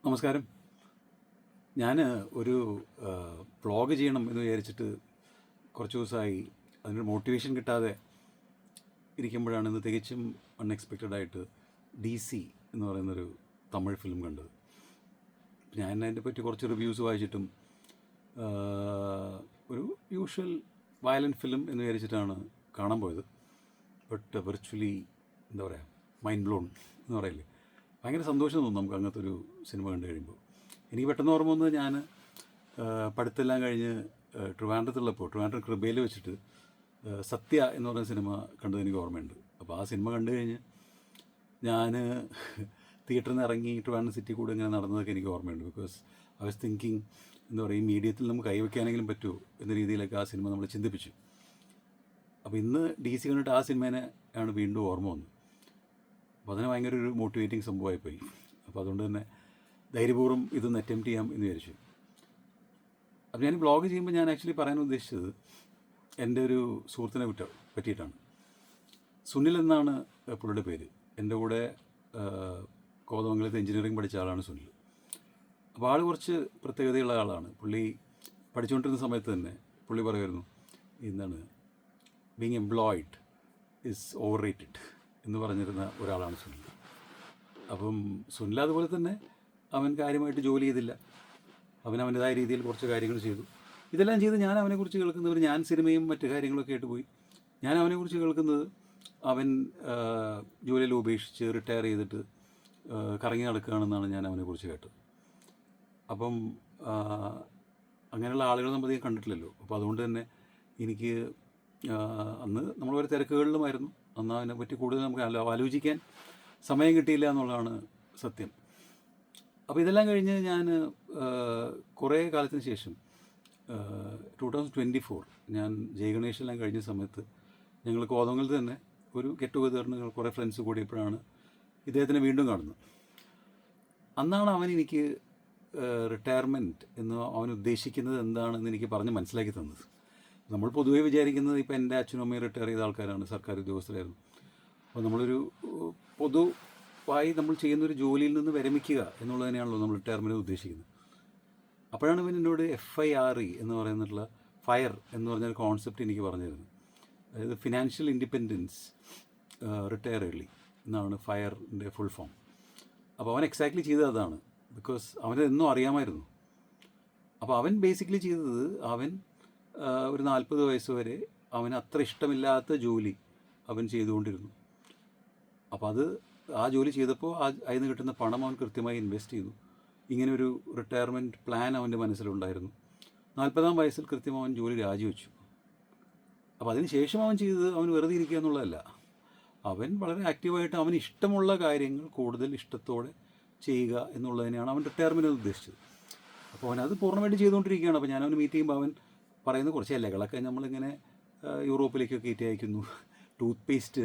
നമസ്കാരം. ഞാൻ ഒരു വ്ളോഗ് ചെയ്യണം എന്ന് വിചാരിച്ചിട്ട് കുറച്ച് ദിവസമായി അതിനൊരു മോട്ടിവേഷൻ കിട്ടാതെ ഇരിക്കുമ്പോഴാണ് ഇന്ന് തികച്ചും അൺഎക്സ്പെക്റ്റഡായിട്ട് DC എന്ന് പറയുന്നൊരു തമിഴ് ഫിലിം കണ്ടത്. ഞാൻ അതിനെ പറ്റി കുറച്ച് റിവ്യൂസ് വായിച്ചിട്ടും ഒരു യൂഷ്വൽ വയലൻറ്റ് ഫിലിം എന്ന് വിചാരിച്ചിട്ടാണ് കാണാൻ പോയത്. ബട്ട് വിർച്വലി എന്താ പറയുക, മൈൻഡ് ബ്ലോൺ എന്ന് പറയില്ലേ, ഭയങ്കര സന്തോഷം തോന്നും നമുക്ക് അങ്ങനത്തെ ഒരു സിനിമ കണ്ടു കഴിയുമ്പോൾ. എനിക്ക് പെട്ടെന്ന് ഓർമ്മ വന്നത്, ഞാൻ പഠിത്തമെല്ലാം കഴിഞ്ഞ് ട്രിവാൻഡ്രം കൃപയിൽ വെച്ചിട്ട് സത്യ എന്ന് പറയുന്ന സിനിമ കണ്ടത് എനിക്ക് ഓർമ്മയുണ്ട്. അപ്പോൾ ആ സിനിമ കണ്ടു കഴിഞ്ഞ് ഞാൻ തിയേറ്ററിൽ നിന്ന് ഇറങ്ങി ട്രിവാൻഡ്രം സിറ്റി കൂടെ ഇങ്ങനെ നടന്നതൊക്കെ എനിക്ക് ഓർമ്മയുണ്ട്. ബിക്കോസ് ഐ വാസ് തിങ്കിങ്, എന്താ പറയുക, ഈ മീഡിയത്തിൽ നമുക്ക് കൈവയ്ക്കാനെങ്കിലും പറ്റുമോ എന്ന രീതിയിലൊക്കെ ആ സിനിമ നമ്മൾ ചിന്തിപ്പിച്ചു. അപ്പോൾ ഇന്ന് DC കണ്ടിട്ട് ആ സിനിമേനെ ആണ് വീണ്ടും ഓർമ്മ വന്നത്. അപ്പോൾ അതിന് ഭയങ്കര ഒരു മോട്ടിവേറ്റിംഗ് സംഭവമായിപ്പോയി. അപ്പോൾ അതുകൊണ്ട് തന്നെ ധൈര്യപൂർവ്വം ഇതൊന്ന് അറ്റംപ്റ്റ് ചെയ്യാം എന്ന് വിചാരിച്ചു. അപ്പോൾ ഞാൻ വ്ളോഗ് ചെയ്യുമ്പോൾ ഞാൻ ആക്ച്വലി പറയാൻ ഉദ്ദേശിച്ചത് എൻ്റെ ഒരു സുഹൃത്തിനെ പറ്റിയിട്ടാണ്. സുനിൽ എന്നാണ് പുള്ളിയുടെ പേര്. എൻ്റെ കൂടെ കോതമംഗലത്ത് എഞ്ചിനീയറിംഗ് പഠിച്ച ആളാണ് സുനിൽ. അപ്പോൾ ആൾ കുറച്ച് പ്രത്യേകതയുള്ള ആളാണ്. പുള്ളി പഠിച്ചുകൊണ്ടിരുന്ന സമയത്ത് തന്നെ പുള്ളി പറയുമായിരുന്നു, എന്താണ്, being employed is over rated എന്ന് പറഞ്ഞിരുന്ന ഒരാളാണ് സുനിൽ. അപ്പം സുനിൽ അതുപോലെ തന്നെ അവൻ കാര്യമായിട്ട് ജോലി ചെയ്തില്ല. അവൻ അവൻ്റെതായ രീതിയിൽ കുറച്ച് കാര്യങ്ങൾ ചെയ്തു. ഇതെല്ലാം ചെയ്ത് ഞാൻ അവനെക്കുറിച്ച് കേൾക്കുന്നവർ, ഞാൻ സിനിമയും മറ്റു കാര്യങ്ങളൊക്കെ ആയിട്ട് പോയി. ഞാൻ അവനെക്കുറിച്ച് കേൾക്കുന്നത് അവൻ ജോലിയിൽ ഉപേക്ഷിച്ച് റിട്ടയർ ചെയ്തിട്ട് കറങ്ങി നടക്കുകയാണെന്നാണ് ഞാൻ അവനെക്കുറിച്ച് കേട്ടത്. അപ്പം അങ്ങനെയുള്ള ആളുകൾ നമ്മൾ അധികം കണ്ടിട്ടില്ലല്ലോ. അപ്പോൾ അതുകൊണ്ട് തന്നെ എനിക്ക് അന്ന് നമ്മൾ ഒരു തിരക്കുകളിലുമായിരുന്നു. അന്ന് അതിനെപ്പറ്റി കൂടുതൽ നമുക്ക് ആലോചിക്കാൻ സമയം കിട്ടിയില്ല എന്നുള്ളതാണ് സത്യം. അപ്പോൾ ഇതെല്ലാം കഴിഞ്ഞ് ഞാൻ കുറേ കാലത്തിന് ശേഷം 2024 ഞാൻ ജയഗണേഷെല്ലാം കഴിഞ്ഞ സമയത്ത് ഞങ്ങൾ കോതമംഗലത്ത് തന്നെ ഒരു ഗെറ്റ് ടുഗദറിന് കുറേ ഫ്രണ്ട്സ് കൂടിയപ്പോഴാണ് ഇദ്ദേഹത്തിനെ വീണ്ടും കാണുന്നത്. അന്നാണ് അവൻ എനിക്ക് റിട്ടയർമെൻറ്റ് എന്ന് അവൻ ഉദ്ദേശിക്കുന്നത് എന്താണെന്ന് എനിക്ക് പറഞ്ഞ് മനസ്സിലാക്കി തന്നത്. നമ്മൾ പൊതുവേ വിചാരിക്കുന്നത്, ഇപ്പോൾ എൻ്റെ അച്ഛനും അമ്മയും റിട്ടയർ ചെയ്ത ആൾക്കാരാണ്, സർക്കാർ ഉദ്യോഗസ്ഥരായിരുന്നു. അപ്പോൾ നമ്മളൊരു പൊതുവായി നമ്മൾ ചെയ്യുന്നൊരു ജോലിയിൽ നിന്ന് വിരമിക്കുക എന്നുള്ളതിനെയാണല്ലോ നമ്മൾ റിട്ടയർമെൻറ്റ് ഉദ്ദേശിക്കുന്നത്. അപ്പോഴാണ് ഇവൻ എന്നോട് FIRE എന്ന് പറയുന്നിട്ടുള്ള ഫയർ എന്ന് പറഞ്ഞൊരു കോൺസെപ്റ്റ് എനിക്ക് പറഞ്ഞു തരുന്നത്. അതായത് ഫിനാൻഷ്യൽ ഇൻഡിപെൻഡൻസ് റിട്ടയർ ഏർലി എന്നാണ് ഫയറിൻ്റെ ഫുൾ ഫോം. അപ്പോൾ അവൻ എക്സാക്ട്ലി ചെയ്തത് അതാണ്. ബിക്കോസ് അവനെന്നും അറിയാമായിരുന്നു. അപ്പോൾ അവൻ ബേസിക്കലി ചെയ്തത്, അവൻ ഒരു 40 വയസ്സ് വരെ അവന് അത്ര ഇഷ്ടമില്ലാത്ത ജോലി അവൻ ചെയ്തുകൊണ്ടിരുന്നു. അപ്പോൾ ആ ജോലി ചെയ്തപ്പോൾ അതിൽ നിന്ന് കിട്ടുന്ന പണം അവൻ കൃത്യമായി ഇൻവെസ്റ്റ് ചെയ്തു. ഇങ്ങനൊരു റിട്ടയർമെൻറ്റ് പ്ലാൻ അവൻ്റെ മനസ്സിലുണ്ടായിരുന്നു. 40-ാം വയസ്സിൽ കൃത്യം അവൻ ജോലി രാജിവെച്ചു. അപ്പോൾ അതിന് ശേഷം അവൻ ചെയ്തത്, അവൻ വെറുതെ ഇരിക്കുക എന്നുള്ളതല്ല, അവൻ വളരെ ആക്റ്റീവായിട്ട് അവന് ഇഷ്ടമുള്ള കാര്യങ്ങൾ കൂടുതൽ ഇഷ്ടത്തോടെ ചെയ്യുക എന്നുള്ളതിനെയാണ് അവൻ റിട്ടയർമെൻറ്റ് ഉദ്ദേശിച്ചത്. അപ്പോൾ അവനത് പൂർണ്ണമായിട്ട് ചെയ്തുകൊണ്ടിരിക്കുകയാണ്. അപ്പോൾ ഞാൻ അവന് മീറ്റ് ചെയ്യുമ്പോൾ അവൻ പറയുന്ന കുറച്ച് ഇലകളൊക്കെ നമ്മളിങ്ങനെ യൂറോപ്പിലേക്കൊക്കെ കയറ്റി അയക്കുന്നു, ടൂത്ത് പേസ്റ്റ്,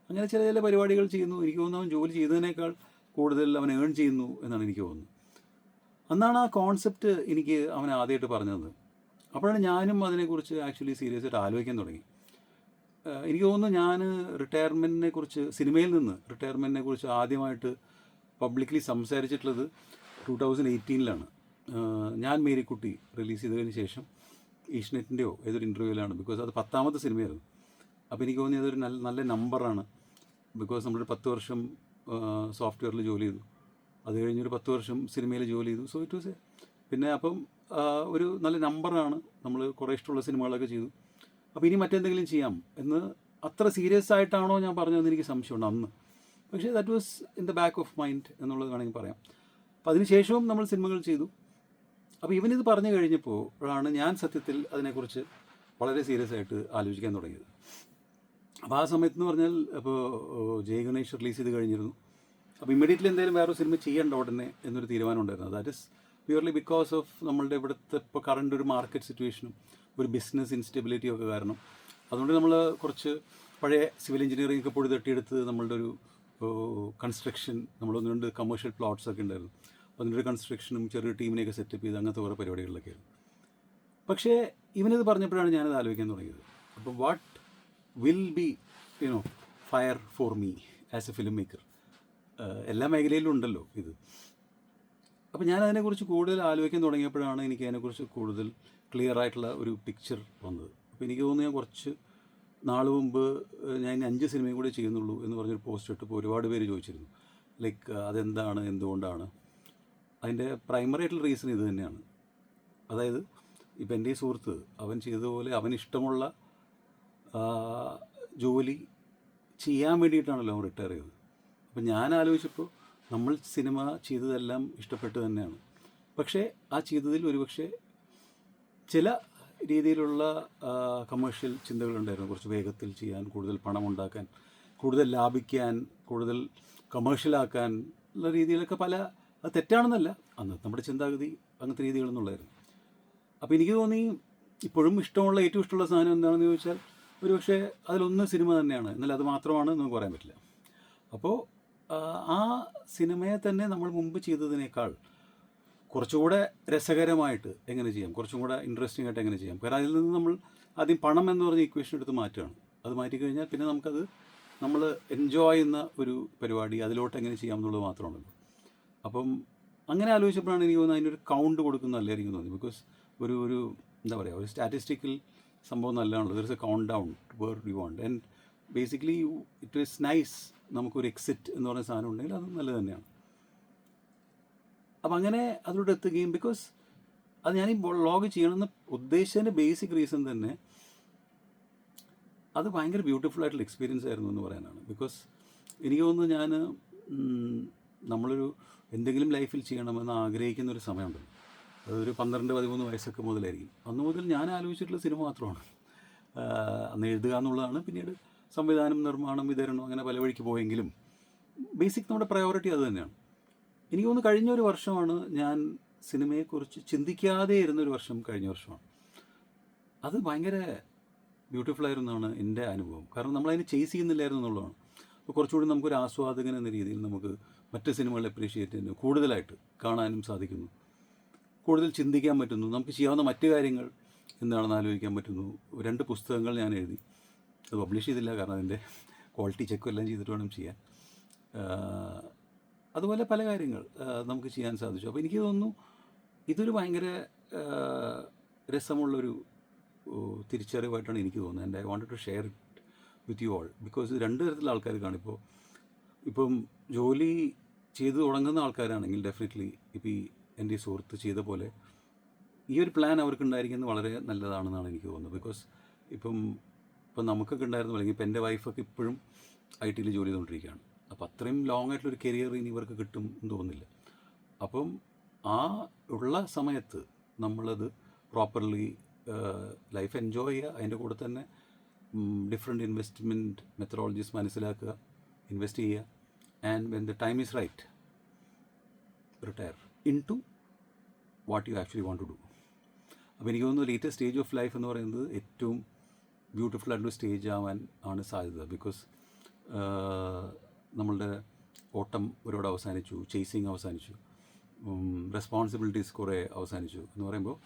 അങ്ങനെ ചില ചില പരിപാടികൾ ചെയ്യുന്നു. എനിക്ക് തോന്നുന്നു അവൻ ജോലി ചെയ്തതിനേക്കാൾ കൂടുതൽ അവൻ ഏൺ ചെയ്യുന്നു എന്നാണ് എനിക്ക് തോന്നുന്നത്. അന്നാണ് ആ കോൺസെപ്റ്റ് എനിക്ക് അവൻ ആദ്യമായിട്ട് പറഞ്ഞത്. അപ്പോഴാണ് ഞാനും അതിനെക്കുറിച്ച് ആക്ച്വലി സീരിയസ് ആയിട്ട് ആലോചിക്കാൻ തുടങ്ങി. എനിക്ക് തോന്നുന്നു ഞാൻ റിട്ടയർമെൻറ്റിനെ കുറിച്ച്, സിനിമയിൽ നിന്ന് റിട്ടയർമെൻറ്റിനെ കുറിച്ച് ആദ്യമായിട്ട് പബ്ലിക്കലി സംസാരിച്ചിട്ടുള്ളത് 2018 ഞാൻ മേരിക്കുട്ടി റിലീസ് ചെയ്തതിന് ശേഷം ഏഷ്യനെറ്റിൻ്റെയോ ഏതൊരു ഇൻ്റർവ്യൂവിലാണ്. ബിക്കോസ് അത് 10ാമത്തെ സിനിമയായിരുന്നു. അപ്പോൾ എനിക്ക് തോന്നി അതൊരു നല്ല നമ്പറാണ്. ബിക്കോസ് നമ്മളൊരു 10 വർഷം സോഫ്റ്റ്വെയറിൽ ജോലി ചെയ്തു, അത് കഴിഞ്ഞൊരു 10 വർഷം സിനിമയിൽ ജോലി ചെയ്തു. സോ ഇറ്റ് വാസ് പിന്നെ അപ്പം ഒരു നല്ല നമ്പറാണ്. നമ്മൾ കുറേ ഇഷ്ടമുള്ള സിനിമകളൊക്കെ ചെയ്തു. അപ്പോൾ ഇനി മറ്റെന്തെങ്കിലും ചെയ്യാം എന്ന് അത്ര സീരിയസ് ആയിട്ടാണോ ഞാൻ പറഞ്ഞതെന്ന് എനിക്ക് സംശയമുണ്ട് അന്ന്. പക്ഷേ that was in the back of mind എന്നുള്ളത് വേണമെങ്കിൽ പറയാം. അപ്പോൾ അതിനുശേഷവും നമ്മൾ സിനിമകൾ ചെയ്തു. അപ്പോൾ ഇവനിത് പറഞ്ഞു കഴിഞ്ഞപ്പോഴാണ് ഞാൻ സത്യത്തിൽ അതിനെക്കുറിച്ച് വളരെ സീരിയസ് ആയിട്ട് ആലോചിക്കാൻ തുടങ്ങിയത്. അപ്പോൾ ആ സമയത്തെന്ന് പറഞ്ഞാൽ, അപ്പോൾ ജയഗണേഷ് റിലീസ് ചെയ്ത് കഴിഞ്ഞിരുന്നു. അപ്പോൾ ഇമ്മീഡിയറ്റ്ലി എന്തായാലും വേറൊരു സിനിമ ചെയ്യേണ്ട ഉടനെ എന്നൊരു തീരുമാനം ഉണ്ടായിരുന്നു. That is purely because of നമ്മളുടെ ഇവിടുത്തെ ഇപ്പോൾ കറണ്ട് ഒരു മാർക്കറ്റ് സിറ്റുവേഷനും ഒരു ബിസിനസ് ഇൻസ്റ്റെബിലിറ്റിയും ഒക്കെ കാരണം. അതുകൊണ്ട് നമ്മൾ കുറച്ച് പഴയ സിവിൽ എഞ്ചിനീയറിംഗ് ഒക്കെ പൊടി തട്ടിയെടുത്ത് നമ്മളുടെ ഒരു കൺസ്ട്രക്ഷൻ, നമ്മളൊന്ന് രണ്ട് കമേഴ്ഷ്യൽ പ്ലോട്ട്സ് ഒക്കെ ഉണ്ടായിരുന്നു. അതിൻ്റെ ഒരു കൺസ്ട്രക്ഷനും ചെറിയ ടീമിനെയൊക്കെ സെറ്റപ്പ് ചെയ്ത് അങ്ങനത്തെ കുറേ പരിപാടികളിലൊക്കെയായിരുന്നു. പക്ഷേ ഇവനിത് പറഞ്ഞപ്പോഴാണ് ഞാനത് ആലോചിക്കാൻ തുടങ്ങിയത്. അപ്പോൾ what will be fire for me as A film maker? എല്ലാ മേഖലയിലും ഉണ്ടല്ലോ ഇത്. അപ്പോൾ ഞാൻ അതിനെക്കുറിച്ച് കൂടുതൽ ആലോചിക്കാൻ തുടങ്ങിയപ്പോഴാണ് എനിക്ക് അതിനെക്കുറിച്ച് കൂടുതൽ ക്ലിയർ ആയിട്ടുള്ള ഒരു പിക്ചർ വന്നത്. അപ്പോൾ എനിക്ക് തോന്നുന്നു ഞാൻ കുറച്ച് നാൾ മുമ്പ് ഞാൻ 5 സിനിമയും കൂടെ ചെയ്യുന്നുള്ളൂ എന്ന് പറഞ്ഞൊരു പോസ്റ്റ് ഇട്ടപ്പോൾ ഒരുപാട് പേര് ചോദിച്ചിരുന്നു, ലൈക്ക് അതെന്താണ്, എന്തുകൊണ്ടാണ്. അതിൻ്റെ പ്രൈമറി ആയിട്ടുള്ള റീസൺ ഇത് തന്നെയാണ്. അതായത് ഇപ്പം എൻ്റെ ഈ സുഹൃത്ത് അവൻ ചെയ്തതുപോലെ അവനിഷ്ടമുള്ള ജോലി ചെയ്യാൻ വേണ്ടിയിട്ടാണല്ലോ അവൻ റിട്ടയർ ചെയ്തത്. അപ്പം ഞാൻ ആലോചിച്ചപ്പോൾ നമ്മൾ സിനിമ ചെയ്തതെല്ലാം ഇഷ്ടപ്പെട്ട് തന്നെയാണ്. പക്ഷേ ആ ചെയ്തതിൽ ഒരുപക്ഷെ ചില രീതിയിലുള്ള കമേഴ്ഷ്യൽ ചിന്തകളുണ്ടായിരുന്നു. കുറച്ച് വേഗത്തിൽ ചെയ്യാൻ, കൂടുതൽ പണമുണ്ടാക്കാൻ, കൂടുതൽ ലാഭിക്കാൻ, കൂടുതൽ കമേഴ്ഷ്യലാക്കാൻ ഉള്ള രീതിയിലൊക്കെ അത് തെറ്റാണെന്നല്ല, അന്ന് നമ്മുടെ ചിന്താഗതി അങ്ങനത്തെ രീതികളെന്നുള്ളായിരുന്നു. അപ്പോൾ എനിക്ക് തോന്നി ഇപ്പോഴും ഏറ്റവും ഇഷ്ടമുള്ള സാധനം എന്താണെന്ന് ചോദിച്ചാൽ ഒരുപക്ഷെ അതിലൊന്ന് സിനിമ തന്നെയാണ്, എന്നാൽ അത് മാത്രമാണ് നമുക്ക് പറയാൻ പറ്റില്ല. അപ്പോൾ ആ സിനിമയെ തന്നെ നമ്മൾ മുമ്പ് ചെയ്തതിനേക്കാൾ കുറച്ചുകൂടെ രസകരമായിട്ട് എങ്ങനെ ചെയ്യാം, കുറച്ചും കൂടെ ഇൻട്രസ്റ്റിംഗ് ആയിട്ട് എങ്ങനെ ചെയ്യാം. കാരണം അതിൽ നിന്ന് നമ്മൾ ആദ്യം പണം എന്ന് പറഞ്ഞ ഇക്വേഷൻ എടുത്ത് മാറ്റുകയാണ്. അത് മാറ്റിക്കഴിഞ്ഞാൽ പിന്നെ നമുക്കത് നമ്മൾ എൻജോയ് ചെയ്യുന്ന ഒരു പരിപാടി അതിലോട്ട് എങ്ങനെ ചെയ്യാം എന്നുള്ളത് മാത്രമാണല്ലോ. അപ്പം അങ്ങനെ ആലോചിച്ചപ്പോഴാണ് എനിക്ക് തോന്നുന്നത് അതിനൊരു കൗണ്ട് കൊടുക്കുന്നതല്ലേ എനിക്ക് തോന്നി. ബിക്കോസ് ഒരു എന്താ പറയുക, ഒരു സ്റ്റാറ്റിസ്റ്റിക്കൽ സംഭവം നല്ലതാണല്ലോ. There is a count down to where you want and basically it is nice. നമുക്കൊരു എക്സിറ്റ് എന്ന് പറയുന്ന സാധനം ഉണ്ടെങ്കിൽ അത് നല്ലത് തന്നെയാണ്. അപ്പം അങ്ങനെ അതിലൂടെ എത്തുകയും, ബിക്കോസ് അത് ഞാൻ ഈ വ്ളോഗ് ചെയ്യണമെന്ന് ഉദ്ദേശിച്ചതിൻ്റെ ബേസിക് റീസൺ തന്നെ അത് ഭയങ്കര ബ്യൂട്ടിഫുൾ ആയിട്ടുള്ള എക്സ്പീരിയൻസ് ആയിരുന്നു എന്ന് പറയാനാണ്. ബിക്കോസ് എനിക്ക് തോന്നുന്നു നമ്മളൊരു എന്തെങ്കിലും ലൈഫിൽ ചെയ്യണമെന്ന് ആഗ്രഹിക്കുന്ന ഒരു സമയമുണ്ടല്ലോ, അതൊരു 12-13 വയസ്സൊക്കെ മുതലായിരിക്കും. അന്ന് മുതൽ ഞാൻ ആലോചിച്ചിട്ടുള്ള സിനിമ മാത്രമാണ്. അന്ന് എഴുതുക എന്നുള്ളതാണ്. പിന്നീട് സംവിധാനം, നിർമ്മാണം, വിതരണം, അങ്ങനെ പല വഴിക്ക് പോയെങ്കിലും ബേസിക് നമ്മുടെ പ്രയോറിറ്റി അത് തന്നെയാണ്. എനിക്ക് തോന്നുന്നു കഴിഞ്ഞ ഒരു വർഷമാണ് ഞാൻ സിനിമയെക്കുറിച്ച് ചിന്തിക്കാതെ ഇരുന്നൊരു വർഷം കഴിഞ്ഞ വർഷമാണ്. അത് ഭയങ്കര ബ്യൂട്ടിഫുള്ളായിരുന്നാണ് എൻ്റെ അനുഭവം. കാരണം നമ്മളതിനെ ചേസ് ചെയ്യുന്നില്ലായിരുന്നു എന്നുള്ളതാണ്. അപ്പോൾ കുറച്ചുകൂടി നമുക്കൊരു ആസ്വാദകൻ എന്ന രീതിയിൽ നമുക്ക് മറ്റ് സിനിമകൾ അപ്രീഷിയേറ്റ് ചെയ്യുന്നു, കൂടുതലായിട്ട് കാണാനും സാധിക്കുന്നു, കൂടുതൽ ചിന്തിക്കാൻ പറ്റുന്നു, നമുക്ക് ചെയ്യാവുന്ന മറ്റു കാര്യങ്ങൾ എന്താണെന്ന് ആലോചിക്കാൻ പറ്റുന്നു. 2 പുസ്തകങ്ങൾ ഞാൻ എഴുതി, അത് പബ്ലിഷ് ചെയ്തില്ല കാരണം അതിൻ്റെ ക്വാളിറ്റി ചെക്കും എല്ലാം ചെയ്തിട്ട് വേണം ചെയ്യാൻ. അതുപോലെ പല കാര്യങ്ങൾ നമുക്ക് ചെയ്യാൻ സാധിച്ചു. അപ്പോൾ എനിക്ക് തോന്നുന്നു ഇതൊരു ഭയങ്കര രസമുള്ളൊരു തിരിച്ചറിവായിട്ടാണ് എനിക്ക് തോന്നുന്നത്. And I wanted to share it with you all. Because ഇത് 2 തരത്തിലുള്ള ആൾക്കാർ കാണും. ഇപ്പം ജോലി ചെയ്ത് തുടങ്ങുന്ന ആൾക്കാരാണെങ്കിൽ ഡെഫിനറ്റ്ലി ഇപ്പോൾ ഈ എൻ്റെ ഈ സുഹൃത്ത് ചെയ്ത പോലെ ഈ ഒരു പ്ലാൻ അവർക്ക് ഉണ്ടായിരിക്കുന്നത് വളരെ നല്ലതാണെന്നാണ് എനിക്ക് തോന്നുന്നത്. ബിക്കോസ് ഇപ്പം നമുക്കൊക്കെ ഉണ്ടായിരുന്നു, അല്ലെങ്കിൽ ഇപ്പം എൻ്റെ വൈഫൊക്കെ ഇപ്പോഴും IT ജോലി ചെയ്തുകൊണ്ടിരിക്കുകയാണ്. അപ്പോൾ അത്രയും ലോങ് ആയിട്ടുള്ളൊരു കരിയർ ഇനി ഇവർക്ക് കിട്ടും എന്ന് തോന്നുന്നില്ല. അപ്പം ആ ഉള്ള സമയത്ത് നമ്മളത് പ്രോപ്പർലി ലൈഫ് എൻജോയ് ചെയ്യുക, അതിൻ്റെ കൂടെ തന്നെ ഡിഫറെൻറ്റ് ഇൻവെസ്റ്റ്മെൻറ്റ് മെത്തഡോളജീസ് മനസ്സിലാക്കുക, ഇൻവെസ്റ്റ് ചെയ്യുക, and when the time is right retire into what you actually want to do. അപ്പോൾ എനിക്ക് തോന്നുന്നു ലേറ്റസ്റ്റ് സ്റ്റേജ് ഓഫ് ലൈഫ് എന്ന് പറയുന്നത് ഏറ്റവും ബ്യൂട്ടിഫുൾ ആയിട്ടുള്ള സ്റ്റേജ് ആവാൻ ആണ് സാധ്യത. ബിക്കോസ് നമ്മളുടെ ഓട്ടം ഒരുപാട് അവസാനിച്ചു, ചേസിങ് അവസാനിച്ചു, റെസ്പോൺസിബിലിറ്റീസ് കുറേ അവസാനിച്ചു എന്ന് പറയുമ്പോൾ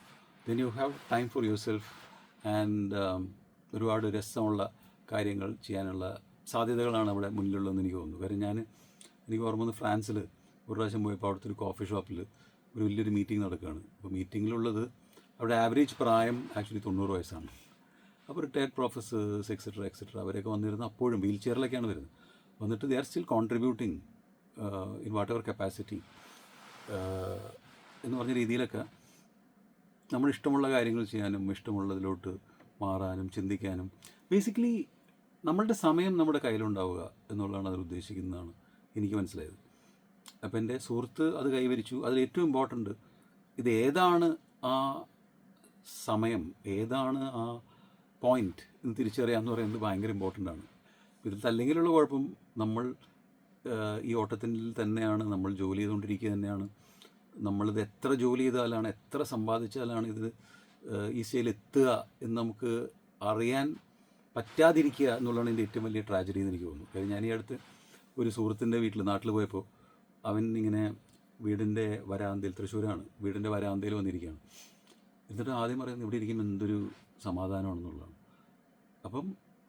then you have time for your self and ഒരുപാട് രസമുള്ള കാര്യങ്ങൾ ചെയ്യാനുള്ള സാധ്യതകളാണ് അവിടെ മുന്നിലുള്ളതെന്ന് എനിക്ക് തോന്നുന്നു. കാര്യം എനിക്ക് ഓർമ്മ വന്ന് ഫ്രാൻസിൽ ഒരു പ്രാവശ്യം പോയപ്പോൾ അവിടുത്തെ ഒരു കോഫി ഷോപ്പിൽ ഒരു വലിയൊരു മീറ്റിംഗ് നടക്കുകയാണ്. അപ്പോൾ മീറ്റിങ്ങിലുള്ളത് അവിടെ ആവറേജ് പ്രായം ആക്ച്വലി 90 വയസ്സാണ്. അപ്പോൾ റിട്ടയർഡ് പ്രൊഫസേഴ്സ് എക്സെട്ര അവരൊക്കെ വന്നിരുന്നു. അപ്പോഴും വീൽ ചെയറിലൊക്കെയാണ് വരുന്നത്. വന്നിട്ട് they are still contributing in what ever capacity എന്ന് പറഞ്ഞ രീതിയിലൊക്കെ നമ്മൾ ഇഷ്ടമുള്ള കാര്യങ്ങൾ ചെയ്യാനും ഇഷ്ടമുള്ളതിലോട്ട് മാറാനും ചിന്തിക്കാനും ബേസിക്കലി നമ്മളുടെ സമയം നമ്മുടെ കയ്യിലുണ്ടാവുക എന്നുള്ളതാണ് അതിൽ ഉദ്ദേശിക്കുന്നതാണ് എനിക്ക് മനസ്സിലായത്. അപ്പോൾ എൻ്റെ സുഹൃത്ത് അത് കൈവരിച്ചു. അതിൽ ഏറ്റവും ഇമ്പോർട്ടൻ്റ് ഇത് ഏതാണ് ആ സമയം, ഏതാണ് ആ പോയിൻ്റ് എന്ന് തിരിച്ചറിയാമെന്ന് പറയുന്നത് ഭയങ്കര ഇമ്പോർട്ടൻ്റ് ആണ്. ഇതിൽ അല്ലെങ്കിലുള്ള കുഴപ്പം നമ്മൾ ഈ ഓട്ടത്തിൽ തന്നെയാണ്, നമ്മൾ ജോലി ചെയ്തുകൊണ്ടിരിക്കുക തന്നെയാണ്. നമ്മളിത് എത്ര ജോലി ചെയ്താലാണ്, എത്ര സമ്പാദിച്ചാലാണ് ഇത് ഈ സ്റ്റേജിലെത്തുക എന്ന് നമുക്ക് അറിയാൻ പറ്റാതിരിക്കുക എന്നുള്ളതാണ് എൻ്റെ ഏറ്റവും വലിയ ട്രാജഡി എന്ന് എനിക്ക് തോന്നുന്നു. കാര്യം ഞാൻ ഈ അടുത്ത് ഒരു സുഹൃത്തിൻ്റെ നാട്ടിൽ പോയപ്പോൾ അവൻ ഇങ്ങനെ വീടിൻ്റെ വരാന്തയിൽ, തൃശ്ശൂരാണ്, വീടിൻ്റെ വരാന്തയിൽ വന്നിരിക്കുകയാണ്. എന്നിട്ട് ആദ്യം പറയുന്നത് ഇവിടെ ഇരിക്കുമ്പോൾ എന്തൊരു സമാധാനമാണെന്നുള്ളതാണ്. അപ്പം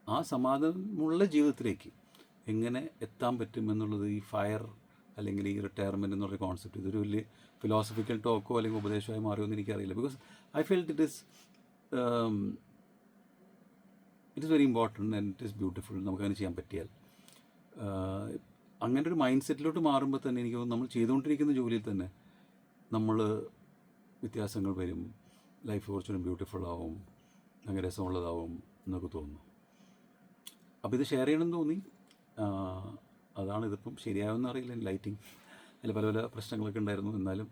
ആ സമാധാനമുള്ള ജീവിതത്തിലേക്ക് എങ്ങനെ എത്താൻ പറ്റും എന്നുള്ളത് ഈ ഫയർ അല്ലെങ്കിൽ ഈ റിട്ടയർമെൻറ്റ് എന്നുള്ള കോൺസെപ്റ്റ് ഇതൊരു വലിയ ഫിലോസഫിക്കൽ ടോക്കോ അല്ലെങ്കിൽ ഉപദേശമായി മാറിയോ എന്ന് എനിക്കറിയില്ല. Because I felt it is very important and it is beautiful. നമുക്കങ്ങനെ ചെയ്യാൻ പറ്റിയാൽ അങ്ങനെ ഒരു മൈൻഡ് സെറ്റിലോട്ട് മാറുമ്പോൾ തന്നെ എനിക്ക് തോന്നുന്നു നമ്മൾ ചെയ്തുകൊണ്ടിരിക്കുന്ന ജോലിയിൽ തന്നെ നമ്മൾ വ്യത്യാസങ്ങൾ വരും, ലൈഫ് കുറച്ചുകൂടി ബ്യൂട്ടിഫുൾ ആവും, അങ്ങനെ രസമുള്ളതാവും എന്നൊക്കെ തോന്നുന്നു. അപ്പോൾ ഇത് ഷെയർ ചെയ്യണമെന്ന് തോന്നി. അതാണ്. ഇതിപ്പം ശരിയാവുമെന്ന് അറിയില്ല, ലൈറ്റിങ് അതിൽ പല പല പ്രശ്നങ്ങളൊക്കെ ഉണ്ടായിരുന്നു. എന്നാലും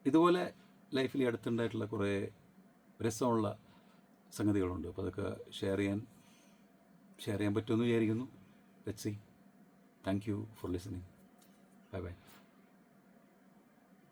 ഇതുപോലെ ലൈഫിൽ അടുത്തുണ്ടായിട്ടുള്ള കുറേ രസമുള്ള സംഗതികളുണ്ട്. അപ്പോൾ അതൊക്കെ ഷെയർ ചെയ്യാൻ പറ്റുമെന്ന് വിചാരിക്കുന്നു. Let's see. Thank you for listening. Bye by.